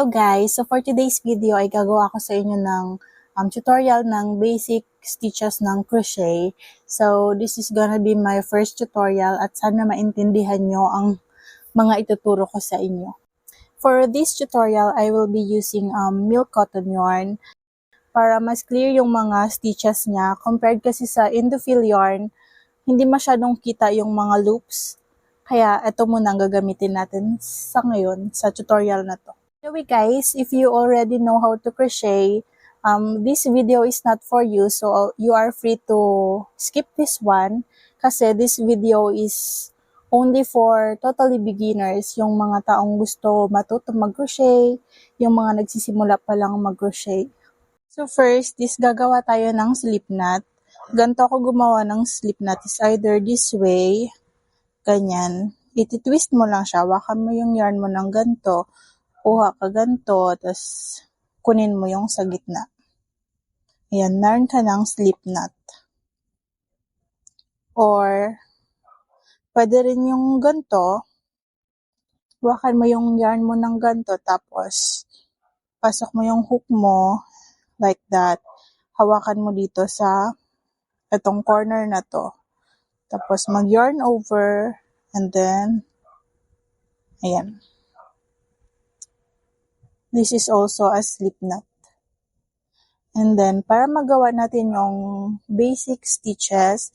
Hello guys! So for today's video ay gagawa ako sa inyo ng tutorial ng basic stitches ng crochet. So this is gonna be my first tutorial at sana maintindihan nyo ang mga ituturo ko sa inyo. For this tutorial, I will be using milk cotton yarn para mas clear yung mga stitches niya. Compared kasi sa Indofil yarn, hindi masyadong kita yung mga loops. Kaya ito muna ang gagamitin natin sa ngayon sa tutorial na to. Anyway guys, if you already know how to crochet, this video is not for you, so you are free to skip this one kasi this video is only for totally beginners, yung mga taong gusto matuto mag-crochet, yung mga nagsisimula pa lang mag-crochet. So first, gagawa tayo ng slip knot. Ganito ako gumawa ng slip knot, is either this way, ganyan, iti-twist mo lang siya, wakan mo yung yarn mo ng ganito, kuha ka ganito, tapos kunin mo yung sa gitna. Ayan, meron ka ng slip knot. Or, pwede rin yung ganito, wakan mo yung yarn mo ng ganito, tapos pasok mo yung hook mo, like that. Hawakan mo dito sa itong corner na to. Tapos mag-yarn over, and then, ayan. This is also a slip knot. And then, para magawa natin yung basic stitches,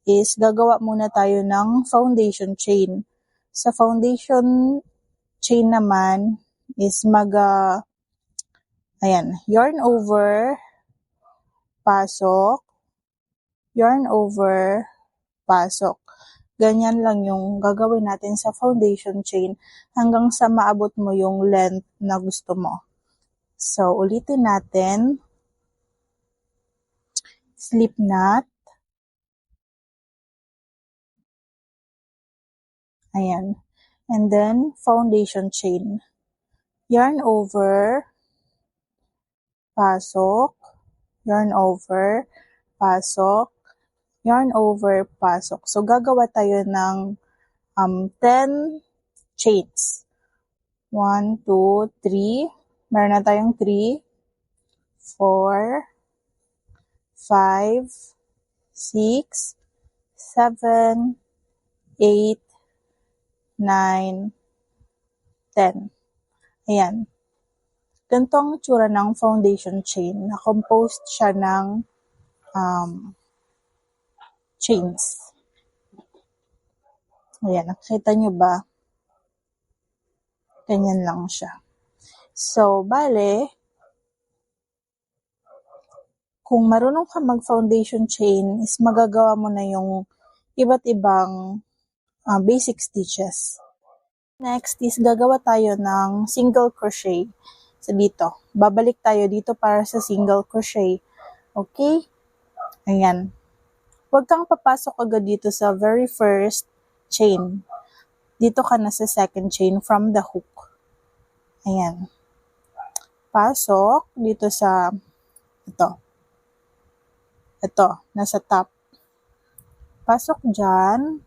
is gagawa muna tayo ng foundation chain. Sa foundation chain naman, is ayan, yarn over, pasok, yarn over, pasok. Ganyan lang yung gagawin natin sa foundation chain hanggang sa maabot mo yung length na gusto mo. So, ulitin natin. Slip knot. Ayan. And then, foundation chain. Yarn over, pasok, yarn over, pasok, yarn over, pasok. So, gagawa tayo ng 10 chains. 1, 2, 3. Meron na tayong 3, 4, 5, 6, 7, 8, 9, 10. Ayan. Ganito ang tsura ng foundation chain. Na-composed siya ng chains. Ayan, nakita nyo ba? Ganyan lang siya. So, bale, kung marunong ka mag-foundation chain, is magagawa mo na yung iba't ibang basic stitches. Next is gagawa tayo ng single crochet. So, dito. Babalik tayo dito para sa single crochet. Okay? Ayan. Huwag kang papasok agad dito sa very first chain. Dito ka na sa second chain from the hook. Ayan. Pasok dito sa ito. Ito, nasa top. Pasok dyan.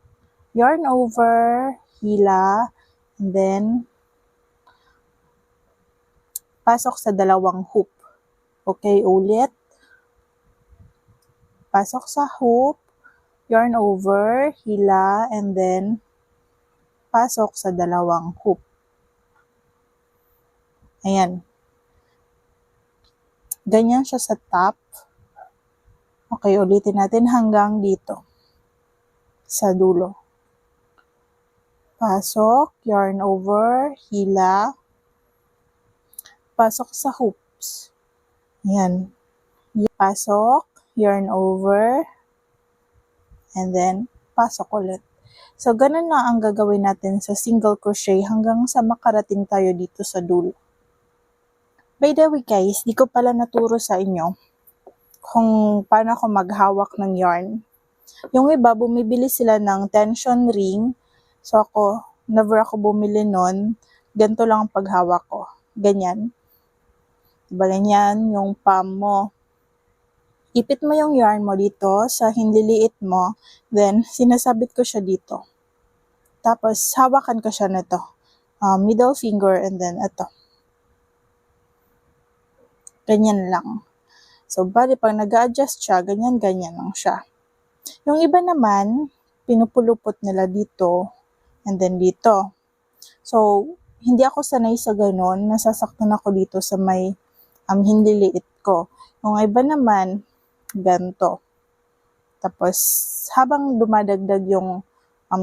Yarn over, hila, and then pasok sa dalawang hoop. Okay, ulit. Pasok sa hoop, yarn over, hila, and then pasok sa dalawang hoop. Ayan. Ganyan siya sa top. Okay, ulitin natin hanggang dito. Sa dulo. Pasok, yarn over, hila, pasok sa hoops. Ayan. Pasok, yarn over, and then pasok ulit. So, ganun lang ang gagawin natin sa single crochet hanggang sa makarating tayo dito sa dulo. By the way guys, di ko pala naturo sa inyo kung paano ako maghawak ng yarn. Yung iba, bumibili sila ng tension ring. So ako, never ako bumili nun. Ganito lang ang paghawak ko. Ganyan. Diba ganyan yung palm mo. Ipit mo yung yarn mo dito sa hinliliit mo. Then, sinasabit ko siya dito. Tapos, hawakan ko siya nito. Middle finger and then ito. Ganyan lang. So, bali, pag nag-a-adjust siya, ganyan-ganyan lang siya. Yung iba naman, pinupulupot nila dito, and then dito. So, hindi ako sanay sa ganon, nasasaktan ako dito sa may hindi liit ko. Yung iba naman, ganito. Tapos, habang dumadagdag yung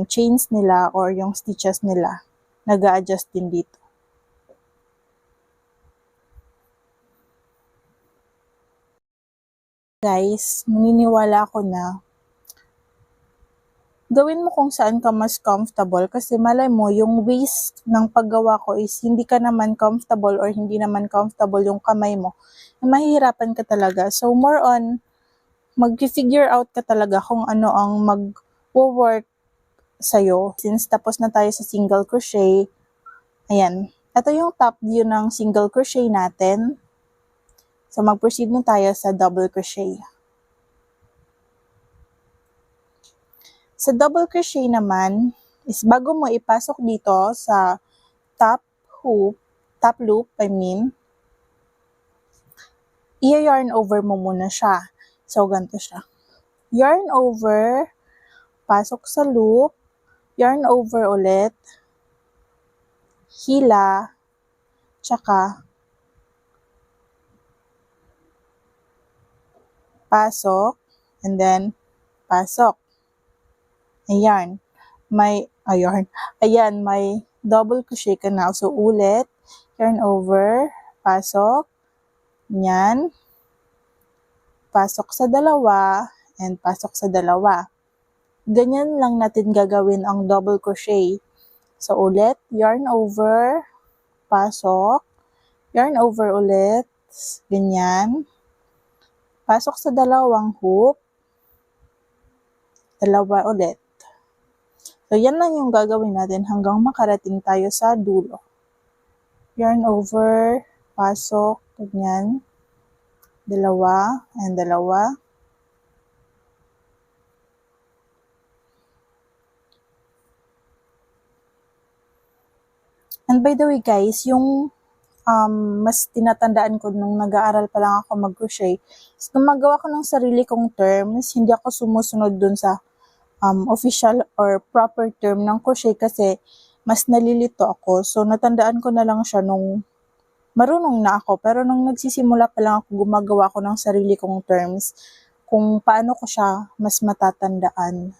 chains nila or yung stitches nila, nag-a-adjust din dito. Guys, naniniwala ako na gawin mo kung saan ka mas comfortable kasi malay mo, yung waist ng paggawa ko is hindi ka naman comfortable or hindi naman comfortable yung kamay mo, mahihirapan ka talaga. So, more on, mag-figure out ka talaga kung ano ang mag-work sa'yo. Since tapos na tayo sa single crochet, ayan. Ito yung top view ng single crochet natin. So, mag-proceed na tayo sa double crochet. Sa double crochet naman, is bago mo ipasok dito sa top loop, i-yarn over mo muna siya. So, ganito siya. Yarn over, pasok sa loop, yarn over ulit, hila, tsaka pasok, and then pasok. Ayan. Ayan, may double crochet ka na. So, ulit, yarn over, pasok, yan, pasok sa dalawa, and pasok sa dalawa. Ganyan lang natin gagawin ang double crochet. So, ulit, yarn over, pasok, yarn over ulit, ganyan, pasok sa dalawang hoop, dalawa ulit. So, yan lang yung gagawin natin hanggang makarating tayo sa dulo. Yarn over, pasok, ganyan, dalawa, and dalawa. And by the way guys, yung mas tinatandaan ko nung nag-aaral pa lang ako mag-crochet, gumagawa ko ng sarili kong terms, hindi ako sumusunod dun sa official or proper term ng crochet kasi mas nalilito ako. So, natandaan ko na lang siya nung marunong na ako. Pero nung nagsisimula pa lang ako, gumagawa ko ng sarili kong terms kung paano ko siya mas matatandaan.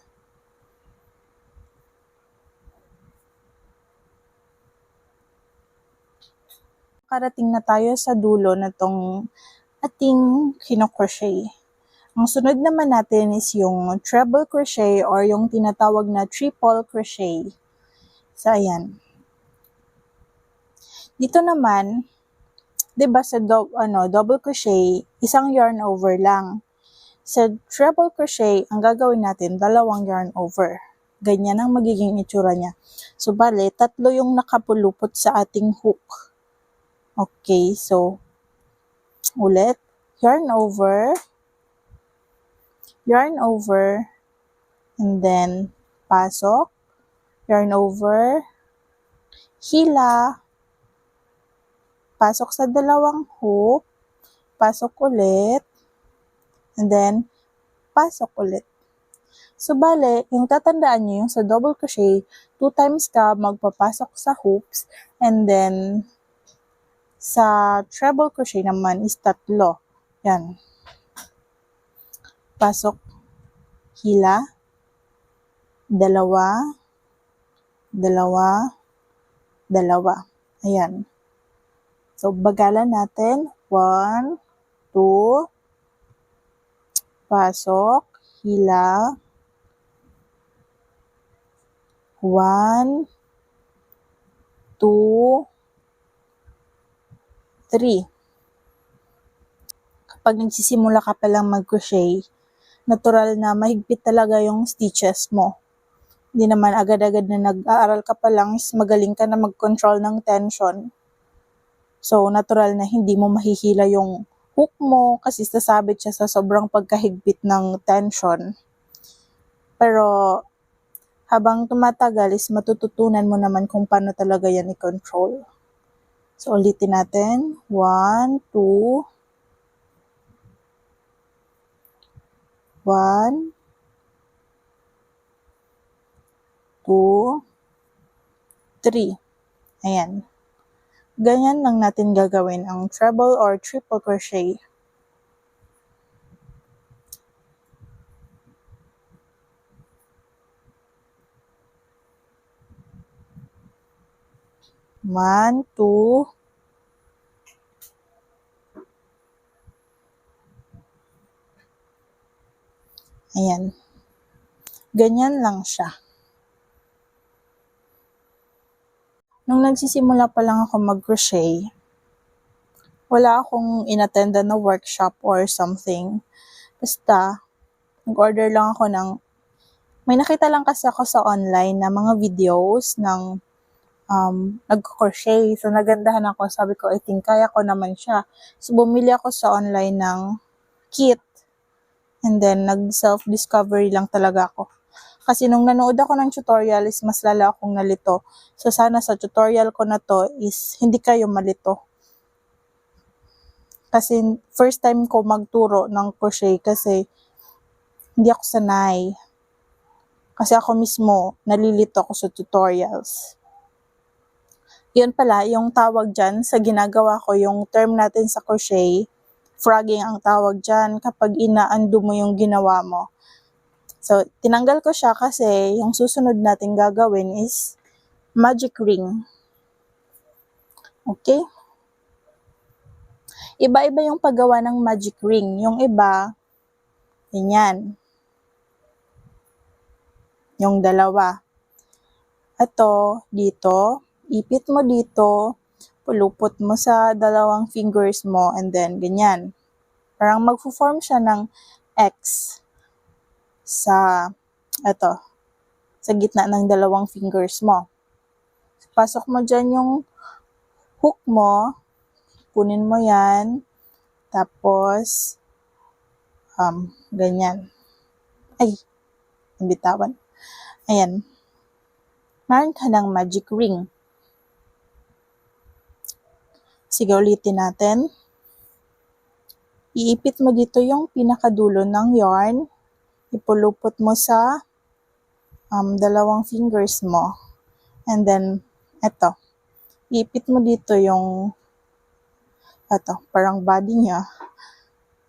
Karating na tayo sa dulo na tong ating kino-crochet. Ang sunod naman natin is yung treble crochet or yung tinatawag na triple crochet. So, ayan. Dito naman, 'di ba sa double crochet, isang yarn over lang. Sa treble crochet, ang gagawin natin, dalawang yarn over. Ganyan ang magiging itsura niya. So, bale, tatlo yung nakapulupot sa ating hook. Okay, so, ulit, yarn over, and then, pasok, yarn over, hila, pasok sa dalawang hoop, pasok ulit, and then, pasok ulit. So, bale, yung tatandaan nyo, yung sa double crochet, 2 times ka magpapasok sa hoops, and then, sa treble crochet naman is 3. Yan. Pasok, hila, dalawa, dalawa. Ayan. So, bagalan natin. 1, 2, pasok, hila, 1, 2, 3. Kapag nagsisimula ka palang mag-crochet, natural na mahigpit talaga yung stitches mo. Hindi naman agad-agad na nag-aaral ka pa lang is magaling ka na mag-control ng tension. So, natural na hindi mo mahihila yung hook mo kasi sasabit siya sa sobrang pagkahigpit ng tension. Pero, habang tumatagal is matututunan mo naman kung paano talaga yan i-control. So, ulitin natin. 1, 2, 1, 2, 3. Ayan. Ganyan lang natin gagawin ang treble or triple crochet. One, two, ayan. Ganyan lang siya. Nung nagsisimula pa lang ako mag-crochet, wala akong inattendan na workshop or something. Basta, nag-order lang ako ng, may nakita lang kasi ako sa online na mga videos ng nag-crochet. So, nagandahan ako. Sabi ko, I think kaya ko naman siya. So, bumili ako sa online ng kit. And then, nag-self-discovery lang talaga ako. Kasi nung nanood ako ng tutorial is mas lala akong nalito. So, sana sa tutorial ko na to is hindi kayo malito. Kasi first time ko magturo ng crochet kasi hindi ako sanay. Kasi ako mismo, nalilito ako sa tutorials. Yun pala, yung tawag dyan sa ginagawa ko, yung term natin sa crochet, frogging ang tawag dyan kapag ina-undo mo yung ginawa mo. So, tinanggal ko siya kasi yung susunod natin gagawin is magic ring. Okay? Iba-iba yung paggawa ng magic ring. Yung iba, ganyan. Yung dalawa. Ito, dito, ipit mo dito, pulupot mo sa dalawang fingers mo, and then ganyan. Parang magfo-form siya ng X sa gitna ng dalawang fingers mo. Pasok mo dyan yung hook mo, kunin mo yan, tapos, ganyan. Ay, nabitawan. Ayan. Meron ka ng magic ring. Sige, ulitin natin. Iipit mo dito yung pinakadulo ng yarn. Ipulupot mo sa dalawang fingers mo. And then, eto. Iipit mo dito yung parang body niya.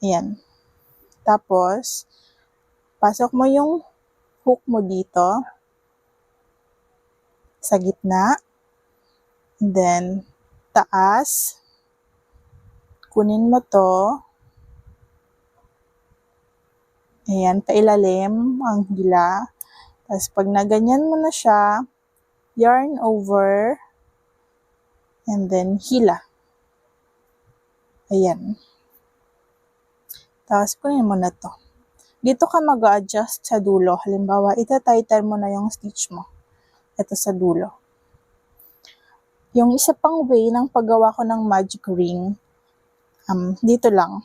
Ayan. Tapos, pasok mo yung hook mo dito sa gitna. And then, taas. Kunin mo to. Ayan, pailalim ang hila. Tapos, pag naganyan mo na siya, yarn over, and then hila. Ayan. Tapos, kunin mo na to. Dito ka mag-adjust sa dulo. Halimbawa, ita-tighten mo na yung stitch mo. Ito sa dulo. Yung isa pang way ng paggawa ko ng magic ring, dito lang,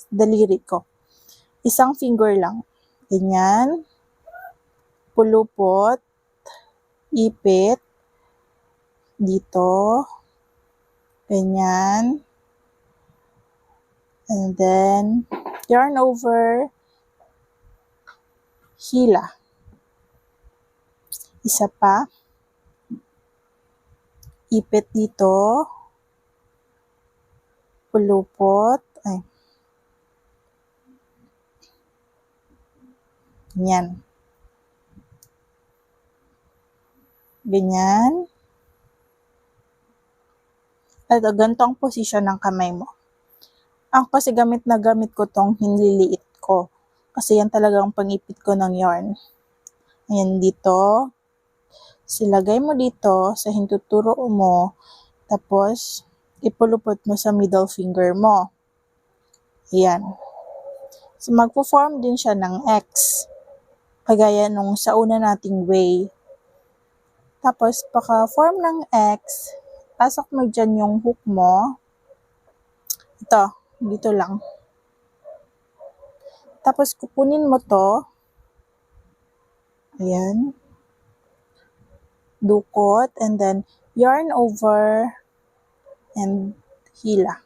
daliri ko. Isang finger lang. Ganyan. Pulupot. Ipit. Dito. Ganyan. And then, yarn over. Hila. Isa pa. Ipit dito. Pulupot. Ay. Ganyan. Ganyan. At ganito ang posisyon ng kamay mo. Ako kasi gamit ko tong hinliliit ko. Kasi yan talagang pangipit ko ng yarn. Ayan dito. Silagay mo dito sa hintuturo mo. Tapos, ipulupot mo sa middle finger mo. Ayan. So, magpo-form din siya ng X. Kagaya nung sa una nating way. Tapos, paka-form ng X, pasok mo dyan yung hook mo. Ito, dito lang. Tapos, kukunin mo to. Ayan. Dukot, and then, yarn over, and hila.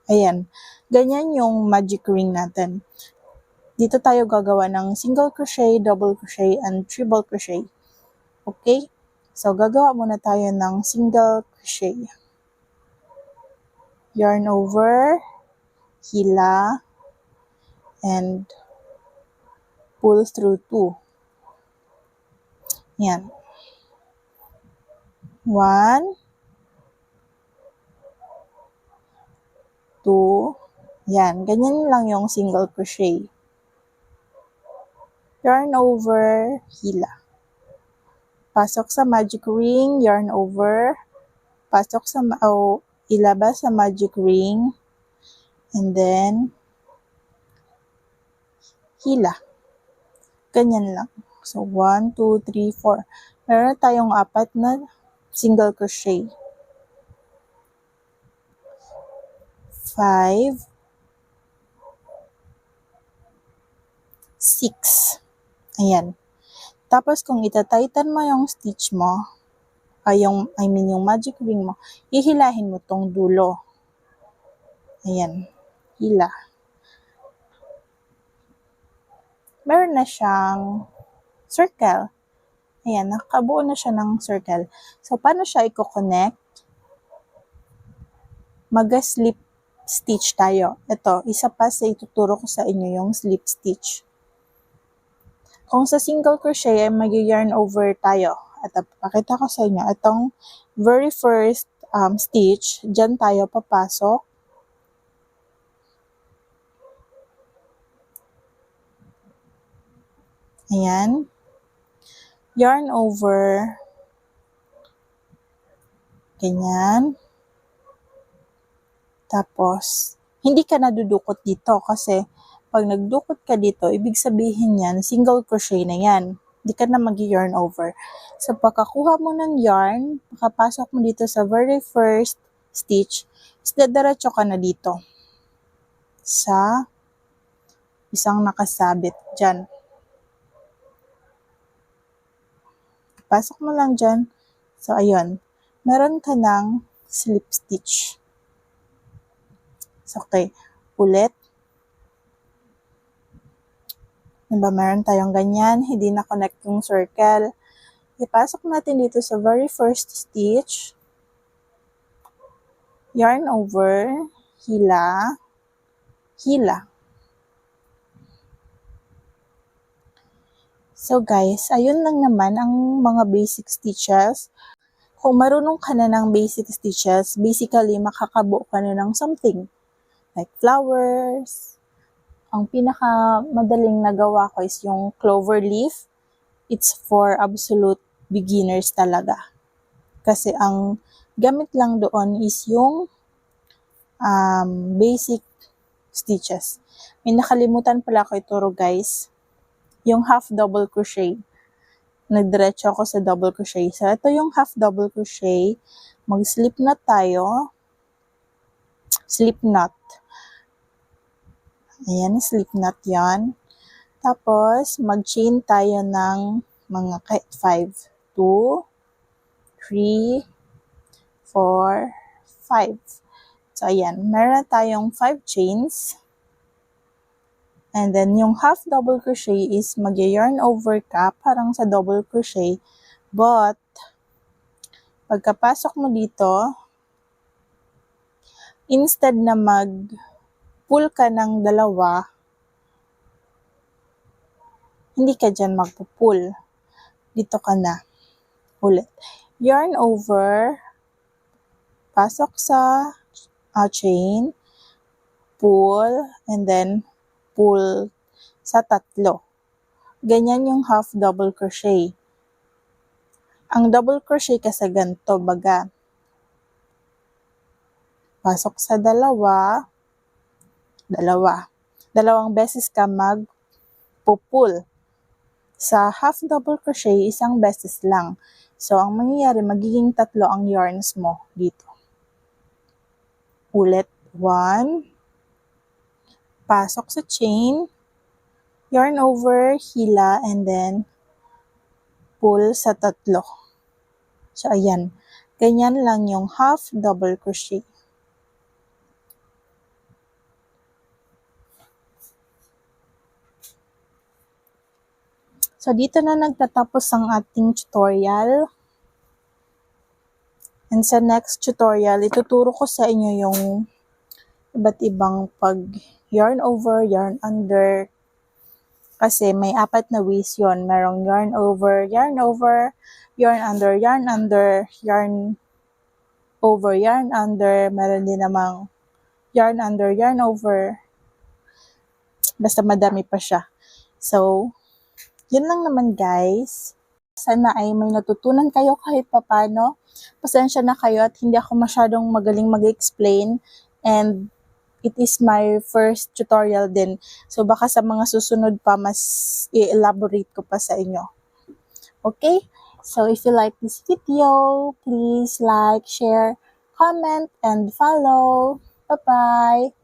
Ayan. Ganyan yung magic ring natin. Dito tayo gagawa ng single crochet, double crochet, and triple crochet. Okay? So, gagawa muna tayo ng single crochet. Yarn over, hila, and pull through 2. Yan. 1, 2, yan. Ganyan lang yung single crochet. Yarn over, hila. Pasok sa magic ring, yarn over, pasok sa, ilabas sa magic ring, and then, hila. Ganyan lang. So, 1, 2, 3, 4. Meron tayong 4 na single crochet. 5, 6. Ayan. Tapos, kung itatighten mo yung stitch mo, yung magic ring mo, ihilahin mo tong dulo. Ayan. Hila. Meron na siyang circle. Ayan, nakabuo na siya ng circle. So, paano siya i-connect? Mag-slip stitch tayo. Ito, isa pa sa ituturo ko sa inyo yung slip stitch. Kung sa single crochet ay mag-yarn over tayo. At pakita ko sa inyo, itong very first stitch, dyan tayo papasok. Ayan. Yarn over. Ganyan. Tapos, hindi ka nadudukot dito kasi pag nagdukot ka dito, ibig sabihin yan, single crochet na yan. Hindi ka na mag-yarn over. So, pagkakuha mo ng yarn, makapasok mo dito sa very first stitch, is dadiretso ka na dito sa isang nakasabit dyan. Pasok mo lang dyan. So, ayun. Meron ka ng slip stitch. So, okay. Ulit. Diba, meron tayong ganyan, hindi na-connect yung circle. Ipasok natin dito sa very first stitch. Yarn over, hila, hila. So guys, ayun lang naman ang mga basic stitches. Kung marunong ka na ng basic stitches, basically makakabuo ka na ng something. Like flowers. Ang pinaka-madaling nagawa ko is yung clover leaf. It's for absolute beginners talaga. Kasi ang gamit lang doon is yung basic stitches. May nakalimutan pala ko ituro guys. Yung half double crochet. Nagdiretso ako sa double crochet. So, ito yung half double crochet. Mag-slip knot tayo. Slip knot. Ayan, slip knot yan. Tapos, mag-chain tayo ng mga 5. 2, 3, 4, 5. So, ayan. Meron tayong 5 chains. And then, yung half double crochet is mag-yarn over ka, parang sa double crochet. But, pagkapasok mo dito, instead na mag-pull ka ng dalawa, hindi ka dyan magpupull. Dito ka na. Ulit. Yarn over, pasok sa chain, pull, and then pull sa 3. Ganyan yung half double crochet. Ang double crochet kasi ganito, baga. Pasok sa dalawang beses ka mag-pull. Sa half double crochet, isang beses lang. So, ang mangyayari, magiging 3 ang yarns mo dito. Ulit, 1, pasok sa chain, yarn over, hila, and then pull sa 3. So, ayan. Ganyan lang yung half double crochet. So, dito na nagtatapos ang ating tutorial. And sa next tutorial, ituturo ko sa inyo yung iba't ibang pag yarn over, yarn under. Kasi may 4 na ways yun. Merong yarn over, yarn under, yarn under, yarn over, yarn under. Meron din namang yarn under, yarn over. Basta madami pa siya. So, yun lang naman guys. Sana ay may natutunan kayo kahit papano. Pasensya na kayo at hindi ako masyadong magaling mag-explain. And it is my first tutorial din. So, baka sa mga susunod pa, mas i-elaborate ko pa sa inyo. Okay? So, if you like this video, please like, share, comment, and follow. Bye-bye!